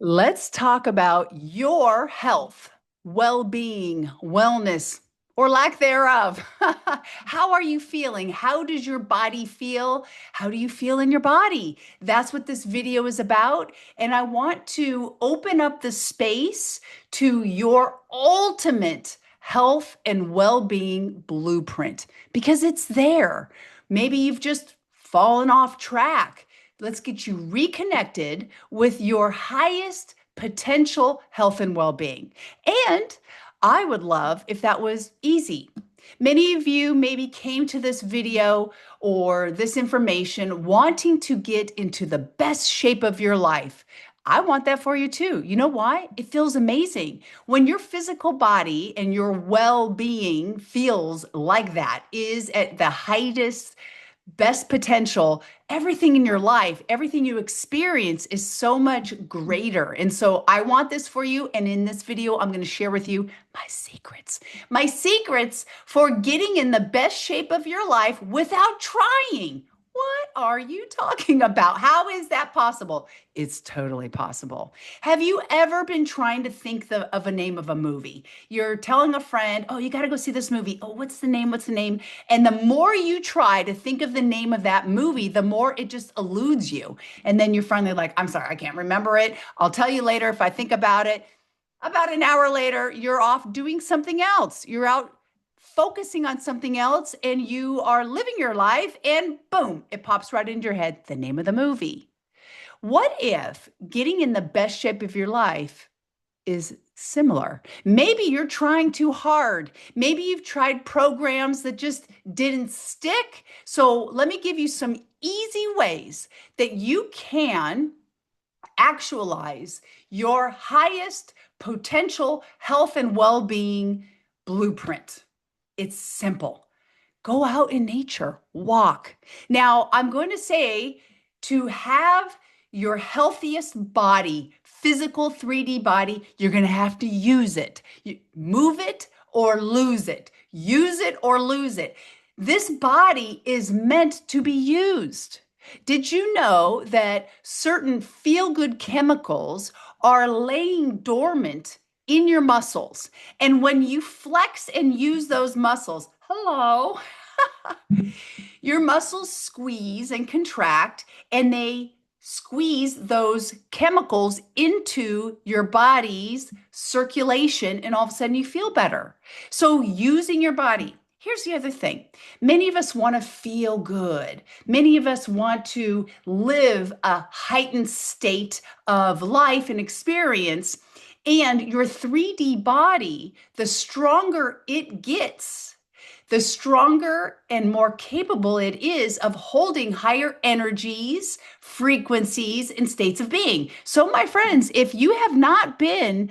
Let's talk about your health, well being, wellness, or lack thereof. How are you feeling? How does your body feel? How do you feel in your body? That's what this video is about. And I want to open up the space to your ultimate health and well being blueprint because it's there. Maybe you've just fallen off track. Let's get you reconnected with your highest potential health and well being. And I would love if that was easy. Many of you maybe came to this video or this information wanting to get into the best shape of your life. I want that for you too. You know why? It feels amazing. When your physical body and your well being feels like that, is at the highest best potential, everything in your life, everything you experience is so much greater. And so I want this for you. And in this video, I'm going to share with you my secrets for getting in the best shape of your life without trying. What are you talking about? How is that possible? It's totally possible. Have you ever been trying to think of a name of a movie? You're telling a friend, oh, you got to go see this movie. Oh, what's the name? What's the name? And the more you try to think of the name of that movie, the more it just eludes you. And then you're finally like, I'm sorry, I can't remember it. I'll tell you later if I think about it. About an hour later, you're off doing something else. You're out focusing on something else and you are living your life, and boom, it pops right into your head the name of the movie. What if getting in the best shape of your life is similar? Maybe you're trying too hard. Maybe you've tried programs that just didn't stick. So, let me give you some easy ways that you can actualize your highest potential health and well being blueprint. It's simple. Go out in nature, walk. Now, I'm going to say to have your healthiest body, physical 3D body, you're going to have to use it. You move it or lose it. Use it or lose it. This body is meant to be used. Did you know that certain feel good chemicals are laying dormant in your muscles? And when you flex and use those muscles, hello, your muscles squeeze and contract, and they squeeze those chemicals into your body's circulation, and all of a sudden you feel better. So, using your body. Here's the other thing. Many of us want to feel good. Many of us want to live a heightened state of life and experience. And your 3D body, the stronger it gets, the stronger and more capable it is of holding higher energies, frequencies, and states of being. So, my friends, if you have not been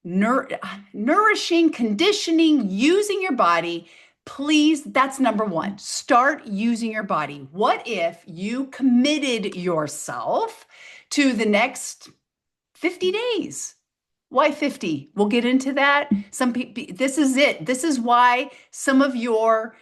nourishing, conditioning, using your body, please, that's number one. Start using your body. What if you committed yourself to the next 50 days? Why 50? We'll get into that. Some people, this is it. This is why some of your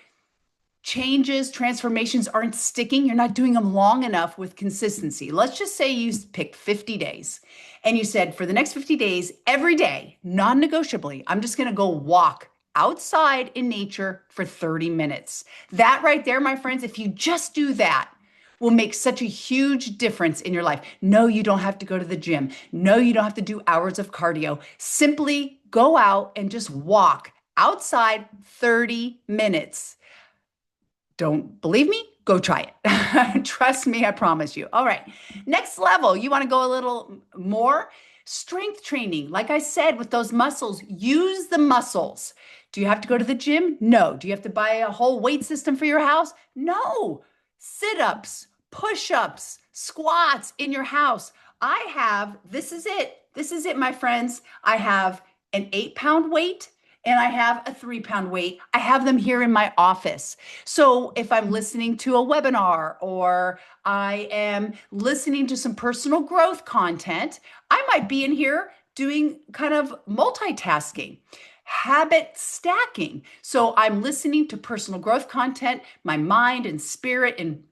changes, transformations aren't sticking. You're not doing them long enough with consistency. Let's just say you picked 50 days and you said, for the next 50 days, every day, non negotiably, I'm just going to go walk outside in nature for 30 minutes. That right there, my friends, if you just do that, will make such a huge difference in your life. No, you don't have to go to the gym. No, you don't have to do hours of cardio. Simply go out and just walk outside 30 minutes. Don't believe me? Go try it. Trust me, I promise you. All right. Next level, you want to go a little more? Strength training. Like I said, with those muscles, use the muscles. Do you have to go to the gym? No. Do you have to buy a whole weight system for your house? No. Sit ups, push ups, squats in your house. I have, this is it. This is it, my friends. I have an 8-pound weight and I have a 3-pound weight. I have them here in my office. So if I'm listening to a webinar or I am listening to some personal growth content, I might be in here doing kind of multitasking. Habit stacking. So I'm listening to personal growth content. My mind and spirit and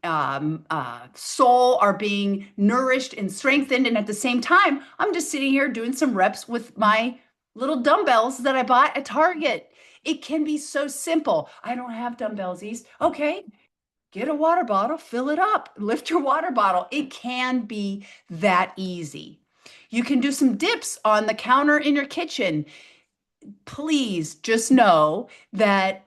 soul are being nourished and strengthened. And at the same time, I'm just sitting here doing some reps with my little dumbbells that I bought at Target. It can be so simple. I don't have dumbbells, East. Okay, get a water bottle, fill it up, lift your water bottle. It can be that easy. You can do some dips on the counter in your kitchen. Please just know that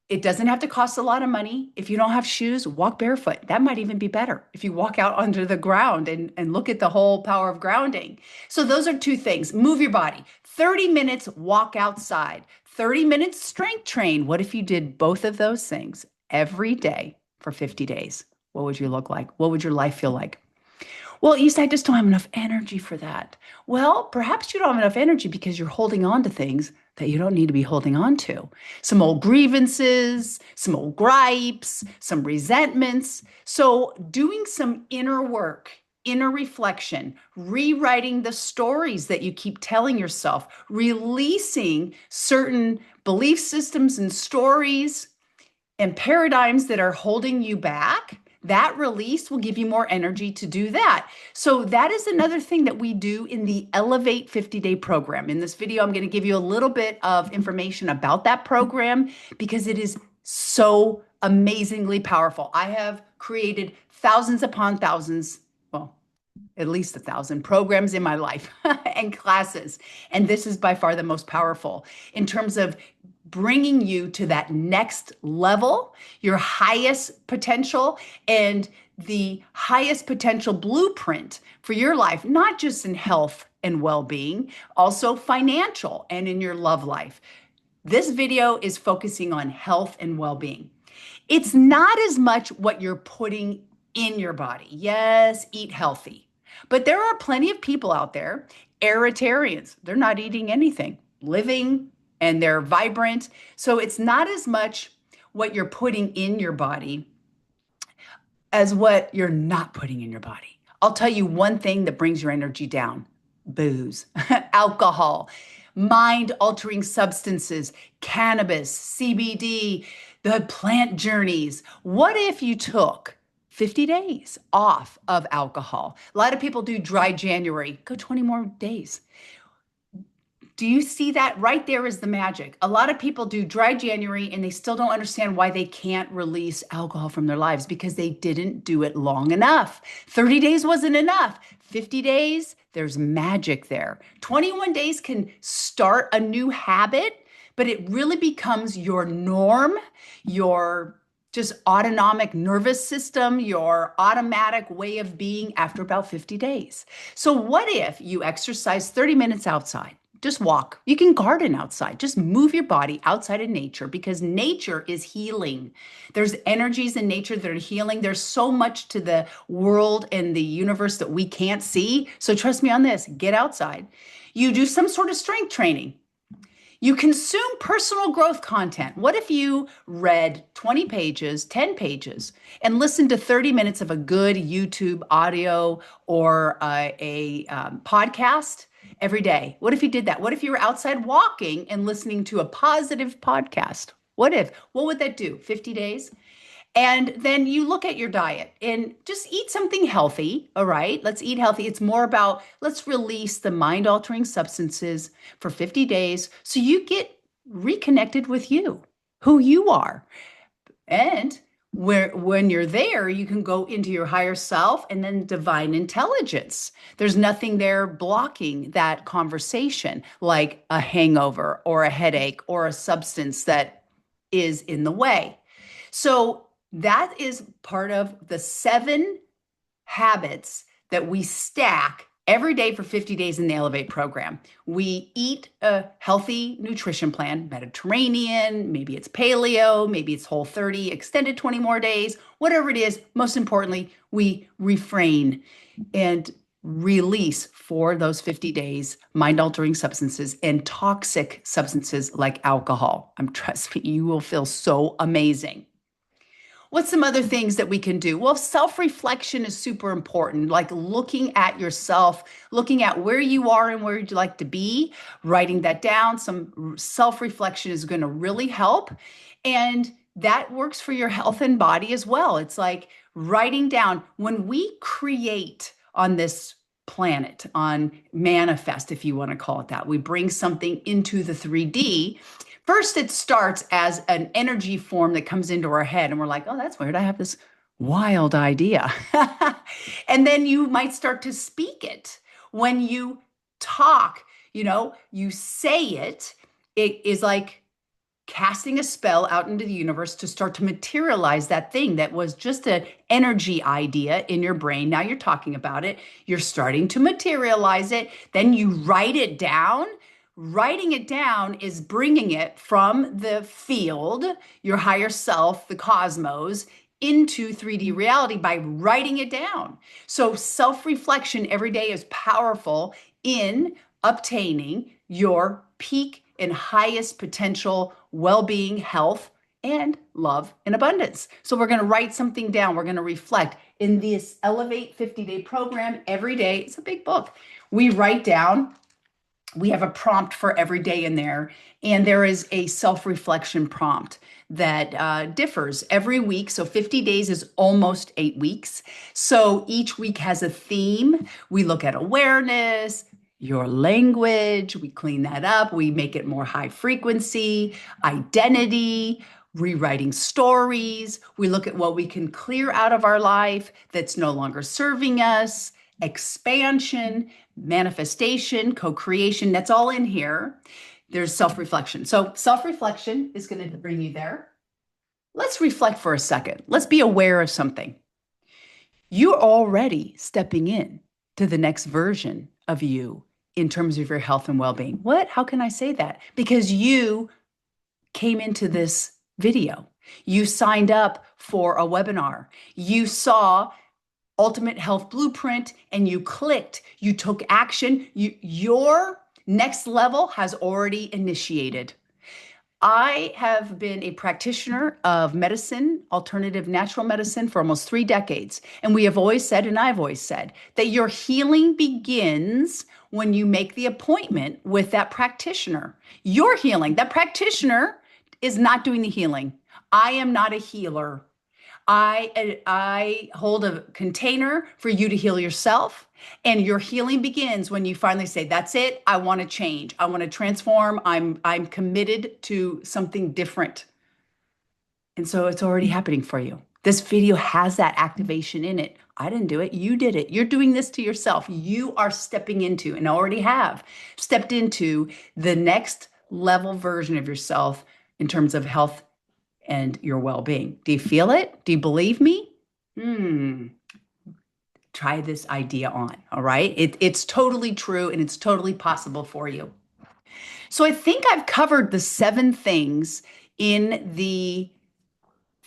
it doesn't have to cost a lot of money. If you don't have shoes, walk barefoot. That might even be better if you walk out onto the ground and look at the whole power of grounding. So, those are two things. Move your body. 30 minutes, walk outside. 30 minutes, strength train. What if you did both of those things every day for 50 days? What would you look like? What would your life feel like? Well, East, I just don't have enough energy for that. Well, perhaps you don't have enough energy because you're holding on to things that you don't need to be holding on to. Some old grievances, some old gripes, some resentments. So, doing some inner work, inner reflection, rewriting the stories that you keep telling yourself, releasing certain belief systems and stories and paradigms that are holding you back, that release will give you more energy to do that. So that is another thing that we do in the Elevate 50-day program. In this video, I'm going to give you a little bit of information about that program because it is so amazingly powerful. I have created thousands upon thousands, well, at least 1,000 programs in my life and classes. And this is by far the most powerful in terms of bringing you to that next level, your highest potential, and the highest potential blueprint for your life, not just in health and well-being, also financial and in your love life. This video is focusing on health and well-being. It's not as much what you're putting in your body. Yes, eat healthy. But there are plenty of people out there, aeritarians. They're not eating anything, living, and they're vibrant. So it's not as much what you're putting in your body as what you're not putting in your body. I'll tell you one thing that brings your energy down: booze, alcohol, mind-altering substances, cannabis, CBD, the plant journeys. What if you took 50 days off of alcohol? A lot of people do dry January. Go 20 more days. Do you see that? Right there is the magic. A lot of people do dry January and they still don't understand why they can't release alcohol from their lives because they didn't do it long enough. 30 days wasn't enough. 50 days, there's magic there. 21 days can start a new habit, but it really becomes your norm, your just autonomic nervous system, your automatic way of being after about 50 days. So what if you exercise 30 minutes outside? Just walk. You can garden outside. Just move your body outside in nature because nature is healing. There's energies in nature that are healing. There's so much to the world and the universe that we can't see. So trust me on this. Get outside. You do some sort of strength training. You consume personal growth content. What if you read 20 pages, 10 pages, and listened to 30 minutes of a good YouTube audio or a podcast every day? What if you did that? What if you were outside walking and listening to a positive podcast? What if? What would that do? 50 days? And then you look at your diet and just eat something healthy. All right, let's eat healthy. It's more about let's release the mind altering substances for 50 days so you get reconnected with you, who you are. And when you're there, you can go into your higher self and then divine intelligence. There's nothing there blocking that conversation like a hangover or a headache or a substance that is in the way. So that is part of the 7 habits that we stack every day for 50 days in the Elevate program. We eat a healthy nutrition plan, Mediterranean, maybe it's paleo, maybe it's Whole30, extended 20 more days, whatever it is. Most importantly, we refrain and release for those 50 days mind-altering substances and toxic substances like alcohol. Trust me, you will feel so amazing. What's some other things that we can do? Well, self-reflection is super important, like looking at yourself, looking at where you are and where you'd like to be, writing that down. Some self-reflection is going to really help. And that works for your health and body as well. It's like writing down when we create on this planet, on manifest, if you want to call it that, we bring something into the 3D. First, it starts as an energy form that comes into our head, and we're like, oh, that's weird. I have this wild idea. And then you might start to speak it. When you talk, you say it, it is like casting a spell out into the universe to start to materialize that thing that was just an energy idea in your brain. Now you're talking about it, you're starting to materialize it, then you write it down. Writing it down is bringing it from the field, your higher self, the cosmos, into 3D reality by writing it down. So self-reflection every day is powerful in obtaining your peak and highest potential well-being, health, and love and abundance. So we're going to write something down. We're going to reflect in this Elevate 50-day program every day. It's a big book. We write down. We have a prompt for every day in there, and there is a self-reflection prompt that differs every week. So 50 days is almost 8 weeks. So each week has a theme. We look at awareness, your language, we clean that up, we make it more high frequency, identity, rewriting stories. We look at what we can clear out of our life that's no longer serving us, expansion, manifestation, co-creation, that's all in here. There's self-reflection. So self-reflection is going to bring you there. Let's reflect for a second. Let's be aware of something. You're already stepping in to the next version of you in terms of your health and well-being. What? How can I say that? Because you came into this video. You signed up for a webinar. You saw Ultimate Health Blueprint and you clicked, you took action. Your next level has already initiated. I have been a practitioner of medicine, alternative natural medicine, for almost 3 decades. And we have always said, and I've always said, that your healing begins when you make the appointment with that practitioner. Your healing, that practitioner is not doing the healing. I am not a healer. I hold a container for you to heal yourself. And your healing begins when you finally say, that's it. I want to change. I want to transform. I'm committed to something different. And so it's already happening for you. This video has that activation in it. I didn't do it. You did it. You're doing this to yourself. You are stepping into, and already have stepped into, the next level version of yourself in terms of health and your well-being. Do you feel it? Do you believe me? Try this idea on, all right? It's totally true and it's totally possible for you. So I think I've covered the 7 things in the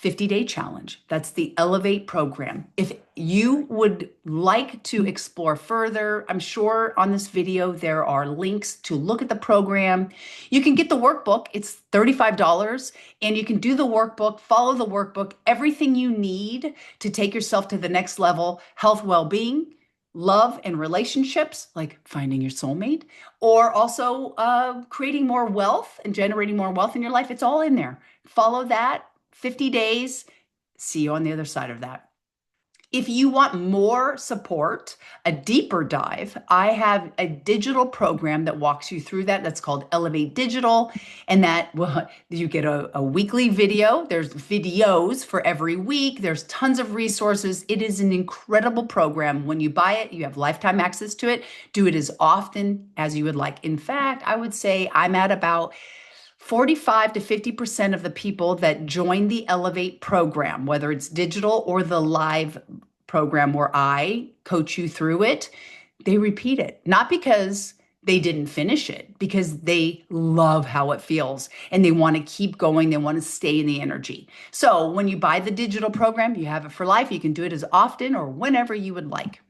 50-day challenge. That's the Elevate program. If you would like to explore further, I'm sure on this video there are links to look at the program. You can get the workbook. It's $35, and you can do the workbook, follow the workbook, everything you need to take yourself to the next level: health, well-being, love, and relationships, like finding your soulmate, or also creating more wealth and generating more wealth in your life. It's all in there. Follow that. 50 days. See you on the other side of that. If you want more support, a deeper dive, I have a digital program that walks you through that. That's called Elevate Digital. And that, well, you get a weekly video. There's videos for every week. There's tons of resources. It is an incredible program. When you buy it, you have lifetime access to it. Do it as often as you would like. In fact, I would say I'm at about 45 to 50% of the people that join the Elevate program, whether it's digital or the live program where I coach you through it, they repeat it. Not because they didn't finish it, because they love how it feels and they want to keep going. They want to stay in the energy. So when you buy the digital program, you have it for life. You can do it as often or whenever you would like.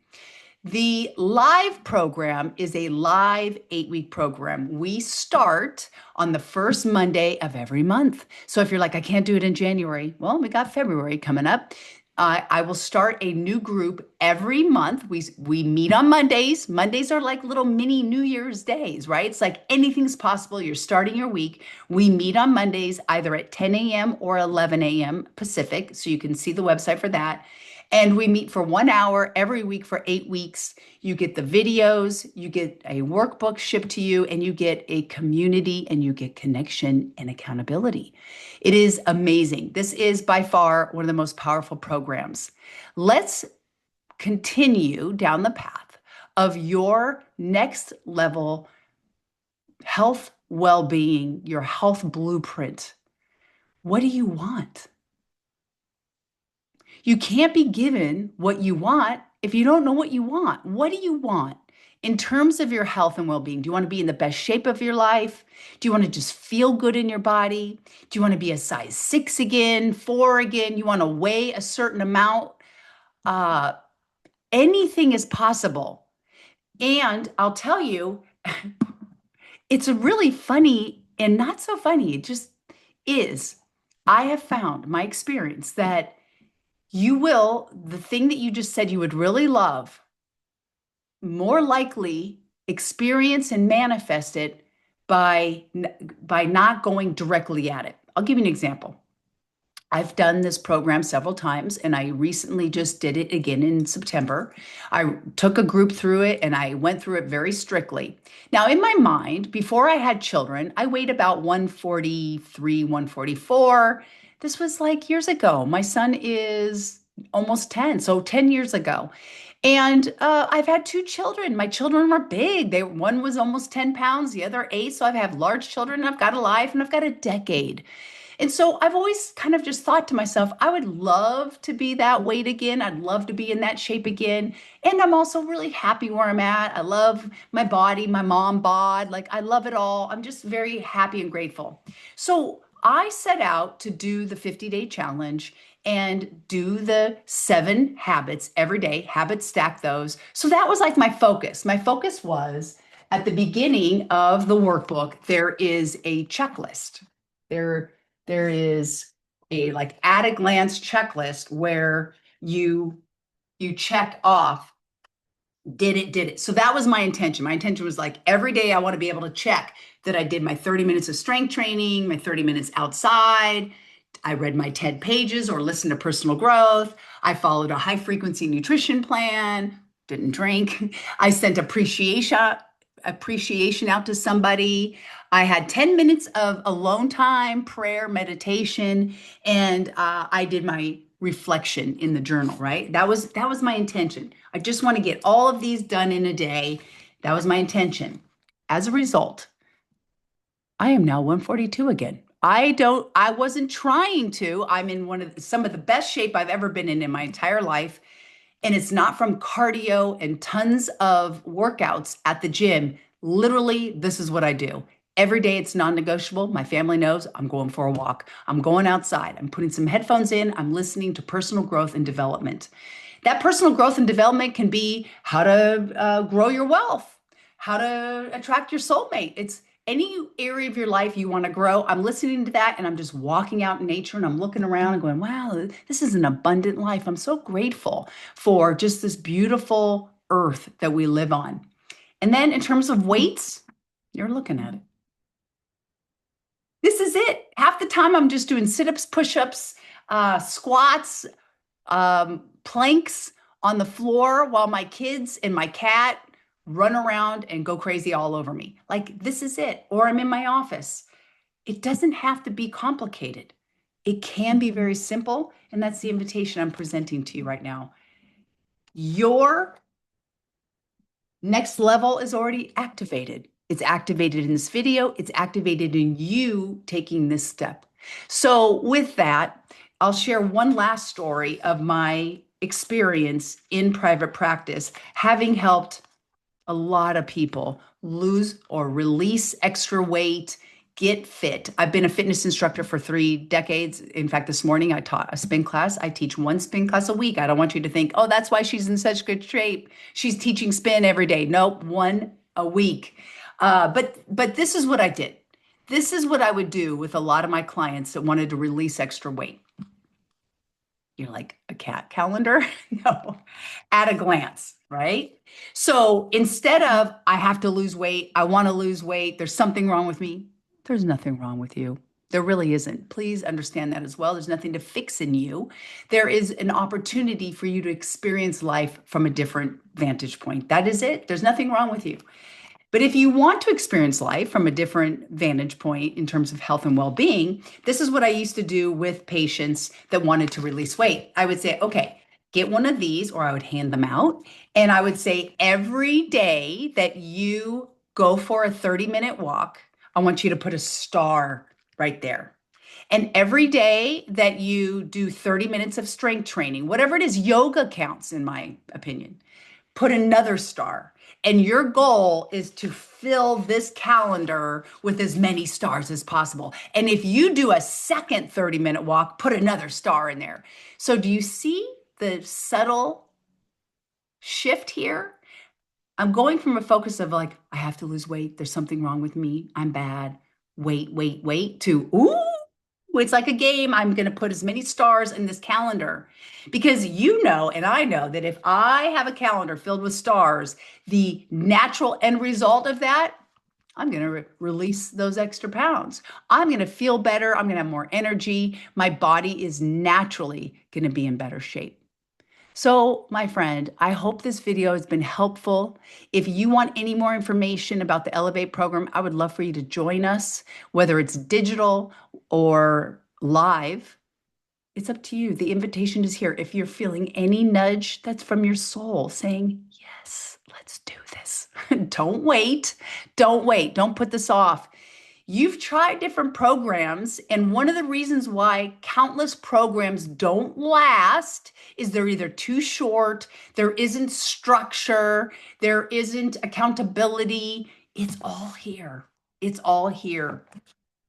The live program is a live 8-week program. We start on the first Monday of every month. So if you're like, I can't do it in January, well, we got February coming up. I will start a new group every month. We meet on Mondays. Mondays are like little mini New Year's days, right? It's like anything's possible. You're starting your week. We meet on Mondays either at 10 a.m. or 11 a.m. Pacific. So you can see the website for that. And we meet for 1 hour every week for 8 weeks. You get the videos, you get a workbook shipped to you, and you get a community and you get connection and accountability. It is amazing. This is by far one of the most powerful programs. Let's continue down the path of your next level health well-being, your health blueprint. What do you want? You can't be given what you want if you don't know what you want. What do you want in terms of your health and well-being? Do you want to be in the best shape of your life? Do you want to just feel good in your body? Do you want to be a size 6 again, 4 again? You want to weigh a certain amount? Uh, Anything is possible. And I'll tell you, it's a really funny and not so funny. It just is. I have found my experience that the thing that you just said you would really love, more likely experience and manifest it by not going directly at it. I'll give you an example. I've done this program several times, and I recently just did it again in September. I took a group through it and I went through it very strictly. Now, in my mind, before I had children, I weighed about 143, 144. This was like years ago. My son is almost 10, so 10 years ago. And I've had two children. My children were big. One was almost 10 pounds, the other 8. So I've had large children. I've got a life and I've got a decade. And so I've always kind of just thought to myself, I would love to be that weight again. I'd love to be in that shape again. And I'm also really happy where I'm at. I love my body, my mom bod. Like, I love it all. I'm just very happy and grateful. So I set out to do the 50-day challenge and do the 7 habits every day, habit stack those. So that was like my focus. My focus was at the beginning of the workbook, there is a checklist. There is a like at a glance checklist where you check off, did it. So that was my intention. My intention was like every day I want to be able to check that I did my 30 minutes of strength training, my 30 minutes outside. I read my 10 pages or listened to personal growth. I followed a high frequency nutrition plan, didn't drink. I sent appreciation out to somebody. I had 10 minutes of alone time, prayer, meditation, and I did my reflection in the journal, right? That was my intention. I just want to get all of these done in a day. That was my intention. As a result, I am now 142 again. I wasn't trying to. I'm in some of the best shape I've ever been in my entire life. And it's not from cardio and tons of workouts at the gym. Literally, this is what I do. Every day it's non-negotiable. My family knows I'm going for a walk. I'm going outside. I'm putting some headphones in. I'm listening to personal growth and development. That personal growth and development can be how to grow your wealth, how to attract your soulmate. It's any area of your life you want to grow. I'm listening to that and I'm just walking out in nature and I'm looking around and going, wow, this is an abundant life. I'm so grateful for just this beautiful earth that we live on. And then in terms of weights, you're looking at it. This is it. Half the time I'm just doing sit-ups, push-ups, squats, planks on the floor while my kids and my cat run around and go crazy all over me. Like, this is it. Or I'm in my office. It doesn't have to be complicated. It can be very simple. And that's the invitation I'm presenting to you right now. Your next level is already activated. It's activated in this video. It's activated in you taking this step. So with that, I'll share one last story of my experience in private practice, having helped a lot of people lose or release extra weight get fit. I've been a fitness instructor for 3 decades. In fact, this morning I taught a spin class. I teach one spin class a week. I don't want you to think, oh, that's why she's in such good shape. She's teaching spin every day. Nope, one a week. But this is what I did. This is what I would do with a lot of my clients that wanted to release extra weight. You're like, a cat calendar? No, at a glance, right? So instead of, I have to lose weight, I want to lose weight, there's something wrong with me, there's nothing wrong with you. There really isn't. Please understand that as well. There's nothing to fix in you. There is an opportunity for you to experience life from a different vantage point. That is it. There's nothing wrong with you. But if you want to experience life from a different vantage point in terms of health and well being, this is what I used to do with patients that wanted to release weight. I would say, okay, get one of these, or I would hand them out. And I would say, every day that you go for a 30-minute walk, I want you to put a star right there. And every day that you do 30 minutes of strength training, whatever it is, yoga counts, in my opinion, put another star. And your goal is to fill this calendar with as many stars as possible. And if you do a second 30-minute walk, put another star in there. So do you see the subtle shift here? I'm going from a focus of like, I have to lose weight. There's something wrong with me. I'm bad. Wait, to, ooh, it's like a game. I'm going to put as many stars in this calendar because you know, and I know that if I have a calendar filled with stars, the natural end result of that, I'm going to release those extra pounds. I'm going to feel better. I'm going to have more energy. My body is naturally going to be in better shape. So, my friend, I hope this video has been helpful. If you want any more information about the Elevate program, I would love for you to join us, whether it's digital or live. It's up to you. The invitation is here. If you're feeling any nudge that's from your soul saying, yes, let's do this. Don't wait. Don't wait. Don't put this off. You've tried different programs, and one of the reasons why countless programs don't last is they're either too short, there isn't structure, there isn't accountability. It's all here. It's all here.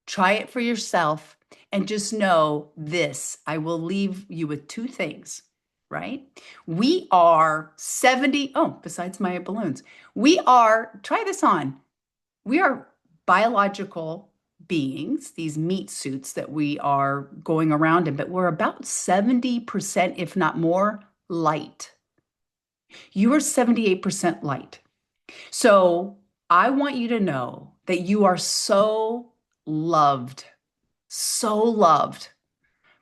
Try it for yourself and just know this. I will leave you with two things, right? We are 70, oh, besides my balloons, try this on. We are biological beings, these meat suits that we are going around in, but we're about 70%, if not more, light. You are 78% light. So I want you to know that you are so loved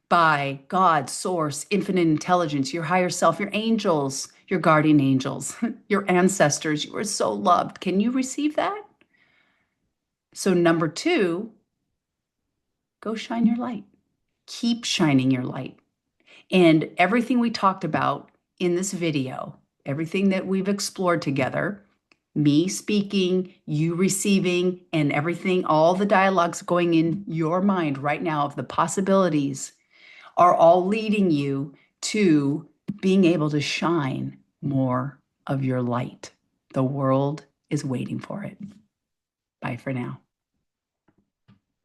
by God, Source, infinite intelligence, your higher self, your angels, your guardian angels, your ancestors. You are so loved. Can you receive that? So number two, go shine your light. Keep shining your light. And everything we talked about in this video, everything that we've explored together, me speaking, you receiving, and everything, all the dialogues going in your mind right now of the possibilities are all leading you to being able to shine more of your light. The world is waiting for it. Bye for now.